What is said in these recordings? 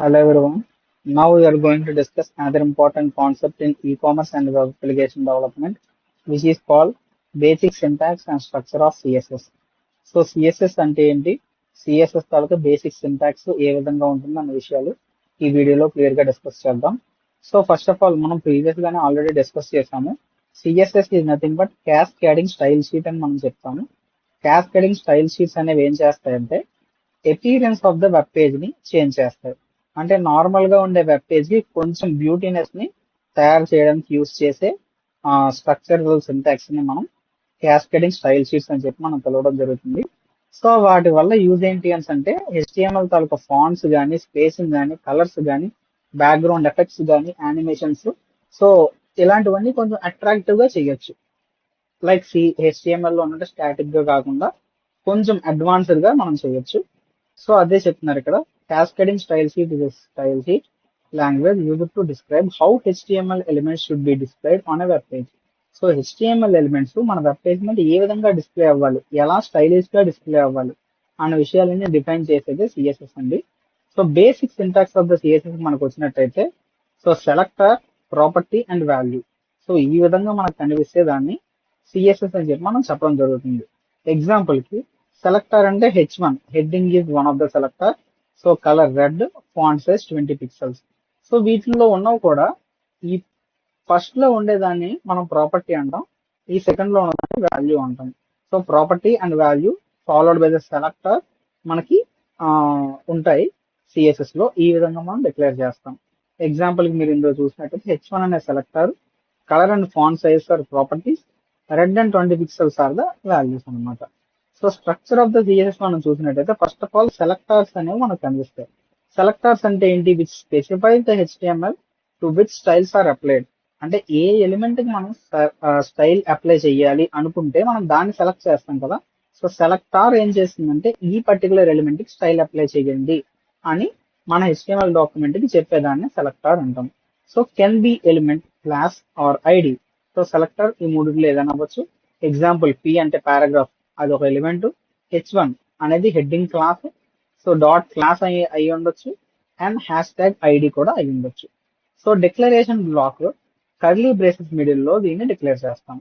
Hello everyone. Now we are going to discuss another important concept in e-commerce and web application development, which is called basic syntax and structure of CSS. So CSS అంటే ఏంటి, CSS తాలూకా basic syntax ఏ విధంగా ఉంటుంది అన్న విషయాలు ఈ వీడియోలో clear గా discuss చేద్దాం. సో ఫస్ట్ ఆఫ్ ఆల్ మనం ప్రీవియస్ గానే ఆల్రెడీ డిస్కస్ చేసాము. CSS is nothing but cascading style sheet అని మనం చెప్తాము. క్యాస్కేడింగ్ స్టైల్ షీట్స్ అనేవి ఏం చేస్తాయంటే appearance of the web page ని చేంజ్ చేస్తాయి. అంటే నార్మల్ గా ఉండే వెబ్ పేజ్ కి కొంచెం బ్యూటీనెస్ ని తయారు చేయడానికి యూస్ చేసే స్ట్రక్చరల్ సింటాక్స్ ని మనం క్యాస్కేడింగ్ స్టైల్ షీట్స్ అని చెప్పి మనం పిలవడం జరుగుతుంది. సో వాటి వల్ల యూజ్ ఏంటి అని అంటే హెచ్టిఎంఎల్ తాలూకా ఫాంట్స్ కానీ, స్పేసింగ్ కానీ, కలర్స్ కానీ, బ్యాక్గ్రౌండ్ ఎఫెక్ట్స్ కానీ, యానిమేషన్స్, సో ఇలాంటివన్నీ కొంచెం అట్రాక్టివ్ గా చేయొచ్చు. లైక్ హెచ్టిఎంఎల్ లో ఉన్నట్టు స్టాటిక్ గా కాకుండా కొంచెం అడ్వాన్స్డ్ గా మనం చేయొచ్చు. సో అదే చెప్తున్నారు ఇక్కడ. Cascading style sheet is style sheet language used to describe how HTML elements should be displayed on a web page. So HTML elements మన వెబ్ పేజ్ మీద ఏ విధంగా డిస్ప్లే అవ్వాలి, ఎలా స్టైలిష్ గా డిస్ప్లే అవ్వాలి అన్న విషయాలన్నీ డిఫైన్ చేసేది సిఎస్ఎస్ అండి. So basic syntax of the CSS మనకు వచ్చినట్టయితే, so selector, property and value. So ఈ విధంగా మనకు కనిపిస్తే దాన్ని సిఎస్ఎస్ అని చెప్పి మనం చెప్పడం జరుగుతుంది. ఎగ్జాంపుల్ కి సెలెక్టర్ అంటే H1, heading is one of the selector. So colour red, font size 20 pixels. So వీటిల్లో ఉన్నవి కూడా ఈ ఫస్ట్ లో ఉండేదాన్ని మనం ప్రాపర్టీ అంటాం, ఈ సెకండ్ లో ఉన్నదాన్ని వాల్యూ అంటాం. So property and value followed by the selector మనకి ఉంటాయి సిఎస్ఎస్ లో. ఈ విధంగా మనం డిక్లేర్ చేస్తాం. ఎగ్జాంపుల్ కి మీరు ఇందులో చూసినట్టయితే H1 అనే selector, colour and font size are properties, red and 20 pixels are the values అనమాట. So structure of the CSS మనం చూసినట్టయితే ఫస్ట్ ఆఫ్ ఆల్ సెలెక్టర్స్ అనేవి మనకు కనిపిస్తాయి. సెలెక్టర్స్ అంటే ఏంటి? Which specifies the HTML to which styles are applied. అంటే ఏ ఎలిమెంట్ కి మనం స్టైల్ అప్లై చేయాలి అనుకుంటే మనం దాన్ని సెలెక్ట్ చేస్తాం కదా. సో సెలెక్టార్ ఏం చేస్తుందంటే ఈ పర్టికులర్ ఎలిమెంట్ కి స్టైల్ అప్లై చేయండి అని మన హెచ్టిఎంఎల్ డాక్యుమెంట్ కి చెప్పేదాన్ని సెలెక్టార్ అంటాం. So can be element, class or ID. So selector ఈ మూడిట్లో ఏదైనా అవ్వచ్చు. ఎగ్జాంపుల్ పి అంటే పారాగ్రాఫ్, అది ఒక ఎలిమెంట్. H1 అనేది heading class, so dot class అయి ఉండొచ్చు, అండ్ హ్యాష్ ట్యాగ్ ఐడి కూడా అయి ఉండొచ్చు. So declaration block curly braces middle లో దీన్ని డిక్లేర్ చేస్తాం.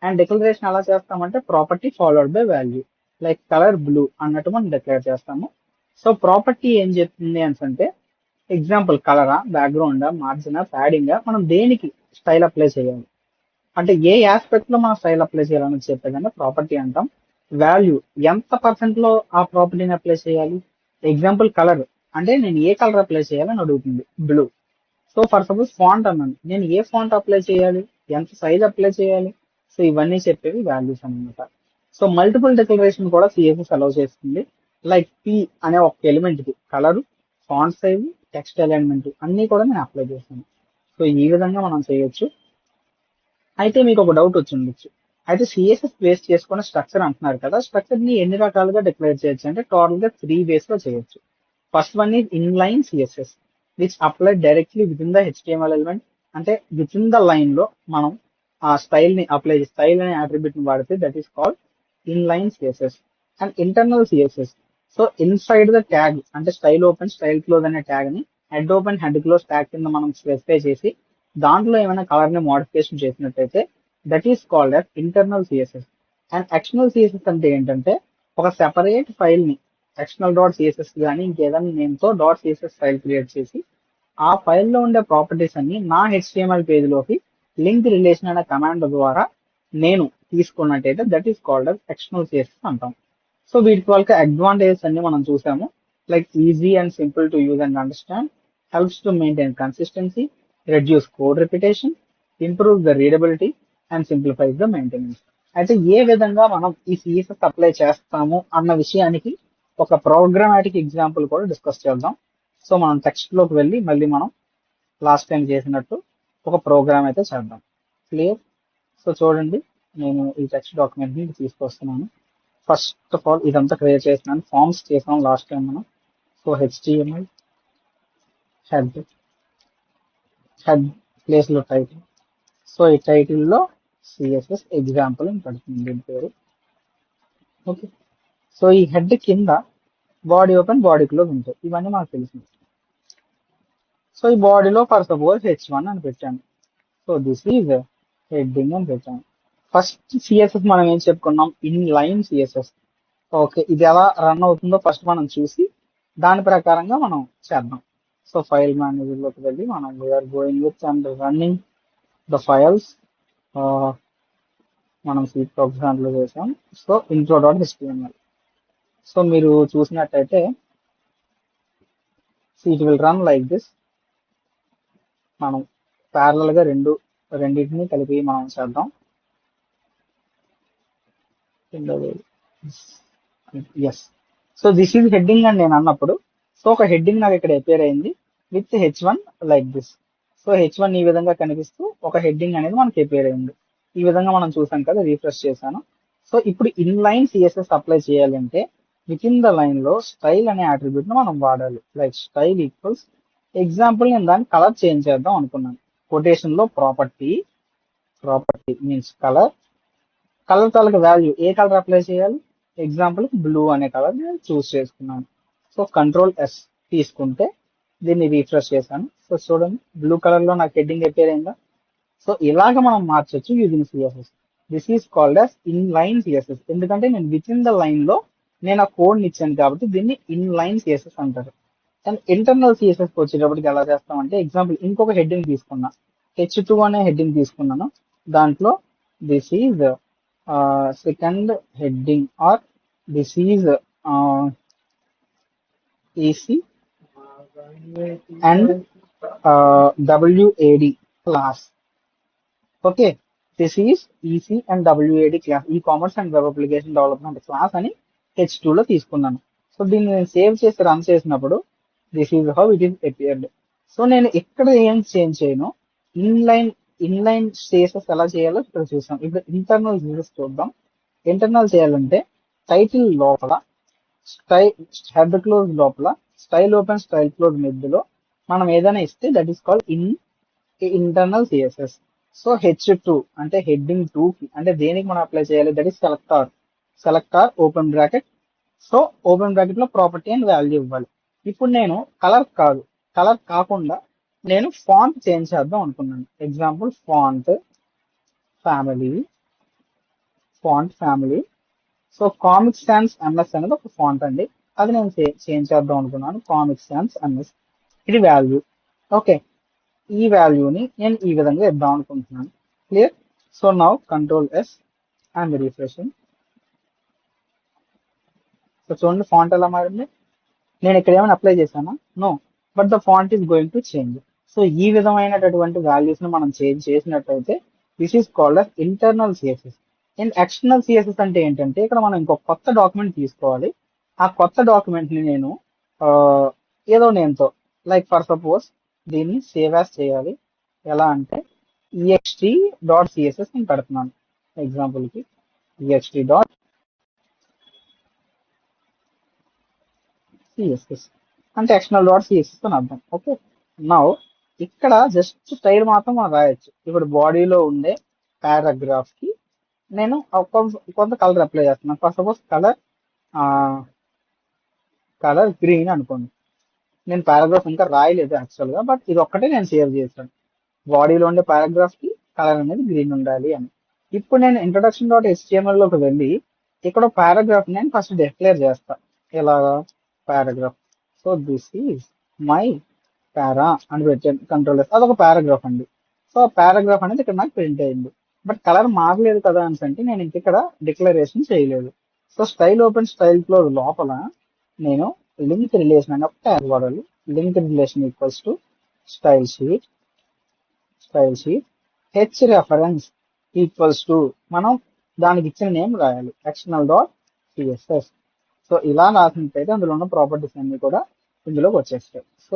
అండ్ డిక్లరేషన్ ఎలా చేస్తామంటే property followed by value, like colour blue అన్నట్టు మనం డిక్లేర్ చేస్తాము. సో ప్రాపర్టీ ఏం చెప్తుంది అంటే ఎగ్జాంపుల్ కలరా, బ్యాక్గ్రౌండా, మార్జినా, ప్యాడింగా, మనం దేనికి స్టైల్ అప్లై చేయాలి అంటే ఏ ఆస్పెక్ట్ లో మనం స్టైల్ అప్లై చేయాలని చెప్పేదాన్ని ప్రాపర్టీ అంటాం. వాల్యూ ఎంత పర్సెంట్ లో ఆ ప్రాపర్టీని అప్లై చేయాలి. ఎగ్జాంపుల్ కలర్ అంటే నేను ఏ కలర్ అప్లై చేయాలని అడుగుతుంది, blue. So for suppose font అన్నాను, నేను ఏ ఫాంట్ అప్లై చేయాలి, ఎంత సైజ్ అప్లై చేయాలి. సో ఇవన్నీ చెప్పేవి వాల్యూస్ అన్నమాట. సో మల్టిపుల్ డిక్లరేషన్ కూడా సిఎస్ఎస్ అలౌ చేస్తుంది. లైక్ పి అనే ఒక ఎలిమెంట్ కి colour, font size, text alignment అన్ని కూడా నేను అప్లై చేస్తాను. సో ఈ విధంగా మనం చేయొచ్చు. అయితే మీకు ఒక డౌట్ వచ్చి ఉండొచ్చు, అయితే సిఎస్ఎస్ బేస్ చేసుకున్న స్ట్రక్చర్ అంటున్నారు కదా, స్ట్రక్చర్ ని ఎన్ని రకాలుగా డిక్లేర్ చేయొచ్చు అంటే టోటల్ గా 3 వేస్ లో చేయొచ్చు. First one is inline CSS which apply directly with in the HTML element. అంటే విత్ ఇన్ ద లైన్ లో మనం ఆ స్టైల్ ని అప్లై చేసి స్టైల్ అనే అట్రిబ్యూట్ ని వాడితే that is called inline CSS. And internal CSS, so inside the tag అంటే స్టైల్ ఓపెన్, స్టైల్ క్లోజ్ అనే ట్యాగ్ ని head open, head close tag కింద మనం స్పెసిఫై చేసి దాంట్లో ఏమైనా కలర్ ని మోడిఫికేషన్ చేసినట్టయితే that is called as internal CSS. And external CSS అంటే ఏంటంటే ఒక సెపరేట్ ఫైల్ ని ఎక్స్టర్నల్ డాట్ సిఎస్ఎస్ కానీ ఇంకేదైనా నేమ్ తో డాట్ సిఎస్ఎస్ ఫైల్ క్రియేట్ చేసి ఆ ఫైల్లో ఉండే ప్రాపర్టీస్ అన్ని నా హెచ్టిఎంఎల్ పేజ్ లోకి లింక్ రిలేషన్ అనే కమాండ్ ద్వారా నేను తీసుకున్నట్టయితే that is called as external CSS అంటాం. సో వీటి వల్ల అడ్వాంటేజెస్ అన్ని మనం చూసాము. Like easy and simple to use and understand, helps to maintain consistency, reduce code repetition, improve the readability and simplifies the maintenance. అయితే ఏ విధంగా మనం ఈ సిఎస్ఎస్ అప్లై చేస్తాము అన్న విషయానికి ఒక ప్రోగ్రామాటిక్ ఎగ్జాంపుల్ కూడా డిస్కస్ చేద్దాం. సో మనం టెక్స్ట్ లోకి వెళ్ళి మళ్ళీ మనం లాస్ట్ టైం చేసినట్టు ఒక ప్రోగ్రామ్ అయితే చేద్దాం. క్లియర్? సో చూడండి, నేను ఈ టెక్స్ట్ డాక్యుమెంట్ ని తీసుకొస్తున్నాను. ఫస్ట్ ఆఫ్ ఆల్ ఇదంతా క్రియేట్ చేస్తున్నాను. ఫార్మ్స్ చేసాం లాస్ట్ టైం మనం. So HTML head, head place లో టైటిల్. సో ఈ టైటిల్ లో సిఎస్ఎస్ ఎగ్జాంపుల్ అని పడుతుంది దీని పేరు. ఓకే. సో ఈ హెడ్ కింద బాడీ ఓపెన్, బాడీ క్లోజ్ ఉంటాయి. ఇవన్నీ మనకు తెలిసింది. సో ఈ బాడీలో ఫర్ సపోజ్ H1 అని పెట్టాను. సో దిస్ ఈజ్ హెడ్డింగ్ అని పెట్టాను. ఫస్ట్ సిఎస్ఎస్ మనం ఏం చెప్పుకున్నాం, ఇన్ లైన్ సిఎస్ఎస్. ఓకే, ఇది ఎలా రన్ అవుతుందో ఫస్ట్ మనం చూసి దాని ప్రకారంగా మనం చేద్దాం. సో ఫైల్ మేనేజర్ లోకి వెళ్ళి మనం we're going with and running the files. మనం సి ప్రోగ్రామ్ లో చేసాం. So intro.html. సో మీరు చూసినట్టయితే it will run like this. మనం ప్యారలల్ గా రెండింటిని కలిపి మనం చేద్దాం. Yes. So this is heading అని నేను అన్నప్పుడు, సో ఒక హెడ్డింగ్ నాకు ఇక్కడ అపేర్ అయింది with H1 like this. So H1 ఈ విధంగా కనిపిస్తూ ఒక హెడ్డింగ్ అనేది మనకి అపేర్ అయింది. ఈ విధంగా మనం చూసాం కదా, రీఫ్రెష్ చేశాను. సో ఇప్పుడు ఇన్ లైన్ సిఎస్ఎస్ అప్లై చేయాలంటే విత్ ఇన్ ద లైన్ లో స్టైల్ అనే అట్రిబ్యూట్ ను మనం వాడాలి. లైక్ స్టైల్ ఈక్వల్స్, ఎగ్జాంపుల్ నేను దాన్ని కలర్ చేంజ్ చేద్దాం అనుకున్నాను. కొటేషన్ లో ప్రాపర్టీ మీన్స్ కలర్ తాలూకు వాల్యూ ఏ కలర్ అప్లై చేయాలి, ఎగ్జాంపుల్ బ్లూ అనే కలర్ నేను చూస్ చేసుకున్నాను. సో Ctrl+S తీసుకుంటే దీన్ని రీఫ్రెష్ చేశాను. సో చూడండి, బ్లూ కలర్ లో నాకు హెడ్డింగ్ అపేర్ అయిందా. సో ఇలాగ మనం మార్చొచ్చు using CSS. This is called as in line CSS. ఎందుకంటే నేను విత్ ఇన్ ద లైన్ లో నేను ఆ కోడ్ ఇచ్చాను కాబట్టి దీన్ని ఇన్ లైన్ సిఎస్ఎస్ అంటారు. అండ్ ఇంటర్నల్ సిఎస్ఎస్ వచ్చేటప్పటికి ఎలా చేస్తామంటే, ఎగ్జాంపుల్ ఇంకొక హెడ్డింగ్ తీసుకున్నా, H2 అనే హెడ్డింగ్ తీసుకున్నాను. దాంట్లో this is second heading or this is EC and WAD class. Okay, this is EC and WAD class, e commerce and web application development class అని H2 లో తీసుకున్నాను. సో దీన్ని నేను సేవ్ చేసి రన్ చేసినప్పుడు this is how it is appeared. So నేను ఇక్కడ ఏం చేంజ్ చేయను, ఇన్ లైన్ సిఎస్ఎస్ ఎలా చేయాలో ఇక్కడ చూసాం. ఇప్పుడు ఇంటర్నల్ సిఎస్ఎస్ చూద్దాం. ఇంటర్నల్ చేయాలంటే టైటిల్ లోపల హెడ్ క్లోజ్ లోపల స్టైల్ ఓపెన్ స్టైల్ క్లోజ్ మధ్యలో మనం ఏదైనా ఇస్తే that is called internal CSS. So H2 అంటే హెడ్డింగ్ 2 కి అంటే దేనికి మనం అప్లై చేయాలి, that is selector open bracket. So open bracket లో ప్రాపర్టీ అండ్ వాల్యూ ఇవ్వాలి. ఇప్పుడు నేను కలర్ కాకుండా నేను ఫాంట్ చేంజ్ చేద్దాం అనుకున్నాను. Example font family. So comic sans MS అనేది ఒక ఫాంట్ అండి, అది నేను చేంజ్ చేద్దాం అనుకున్నాను. కామిక్ సాన్స్ MS, ఇది వాల్యూ. ఓకే, ఈ వాల్యూని నేను ఈ విధంగా ఇద్దాం అనుకుంటున్నాను. Clear. So now Ctrl+S and refreshing. So చూడండి ఫాంట్ ఎలా మారింది. నేను ఇక్కడ ఏమైనా అప్లై చేశానా, no, but the font is going to change. So ఈ విధమైనటువంటి వాల్యూస్ ని మనం చేంజ్ చేసినట్లయితే this is called as internal CSS. And external CSS అంటే ఏంటంటే, ఇక్కడ మనం ఇంకొక కొత్త డాక్యుమెంట్ తీసుకోవాలి. ఆ కొత్త డాక్యుమెంట్ ని నేను ఏదో నేమ్తో, లైక్ ఫర్ సపోజ్ దీన్ని సేవ్ యాస్ చేయాలి. ఎలా అంటే ext.css నేను పెడుతున్నాను ఎగ్జాంపుల్ కి. ext.css అంటే external.css అని అర్థం. ఓకే, నౌ ఇక్కడ జస్ట్ స్టైల్ మాత్రం మనం రాయొచ్చు. ఇప్పుడు బాడీలో ఉండే పారాగ్రాఫ్ కి నేను కొంత కలర్ అప్లై చేస్తున్నాను. ఫర్ సపోజ్ కలర్ గ్రీన్ అనుకోండి. నేను పారాగ్రాఫ్ ఇంకా రాయలేదు యాక్చువల్ గా, బట్ ఇది ఒక్కటే నేను సేవ్ చేశాను. బాడీలో ఉండే పారాగ్రాఫ్ కి కలర్ అనేది గ్రీన్ ఉండాలి అని. ఇప్పుడు నేను introduction.html లోకి వెళ్ళి ఇక్కడ పారాగ్రాఫ్ నేను ఫస్ట్ డిక్లేర్ చేస్తా. ఎలాగా, paragraph. So this is my para అని పెట్టాను Ctrl+S, అదొక పారాగ్రాఫ్ అండి. సో ఆ పారాగ్రాఫ్ అనేది ఇక్కడ నాకు ప్రింట్ అయింది. బట్ కలర్ మారలేదు కదా అని అంటే నేను ఇంక ఇక్కడ డిక్లరేషన్ చేయలేదు. So style open style close లోపల నేను లింక్ రిలేషన్ అని ఒక ట్యాగ్ వాడాలి. Link relation equals to style sheet H reference equals to మనం దానికి ఇచ్చిన నేమ్ రాయాలి, external.css. సో ఇలా రాసినట్లయితే అందులో ఉన్న ప్రాపర్టీస్ అన్ని కూడా ఇందులోకి వచ్చేస్తాయి. So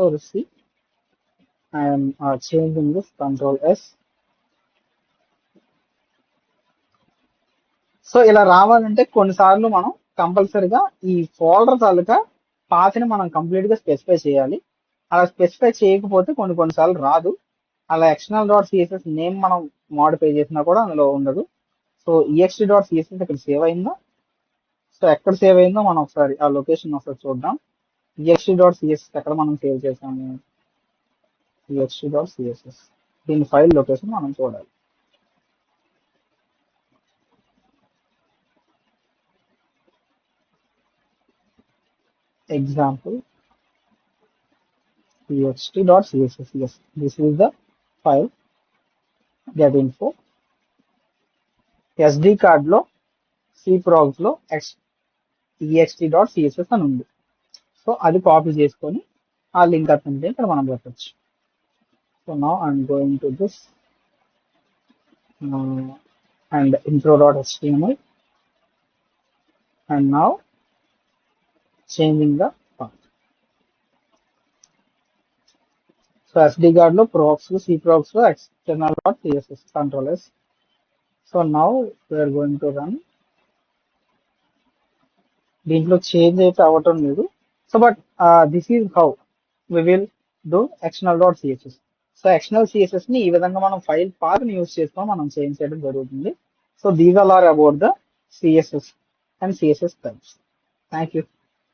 I'm changing this Ctrl+S. So ఇలా రావాలంటే కొన్నిసార్లు మనం కంపల్సరిగా ఈ ఫోల్డర్ తాలూకా పాత్ని మనం కంప్లీట్ గా స్పెసిఫై చేయాలి. అలా స్పెసిఫై చేయకపోతే కొన్నిసార్లు రాదు. అలా external.css నేమ్ మనం మోడిఫై చేసినా కూడా అందులో ఉండదు. సో ext.css ఇక్కడ సేవ్ అయిందా, సో ఎక్కడ సేవ్ అయిందో మనం ఒకసారి ఆ లొకేషన్ ఒకసారి చూద్దాం. ext.css ఎక్కడ మనం సేవ్ చేసాము, txt.css. దీని ఫైల్ లొకేషన్ మనం చూడాలి. Example txt.css. Yes, this is the file. Get info. SD card లో cprogs లో ext.css అని ఉంది. సో అది కాపీ చేసుకొని ఆ లింక్ అతనికి ఇక్కడ మనం పెట్టచ్చు. So now I'm going to this and intro.html and now changing the path. So SD card lo props lo cprogs lo external.css control s. So now we are going to run. దీంట్లో change అయితే అవ్వటం లేదు. So but this is how we will do external.css. So external CSS ని ఈ విధంగా మనం file path ని use చేసుకొని మనం చేంజ్ చేయడం జరుగుతుంది. So these all are about the CSS and CSS types. Thank you.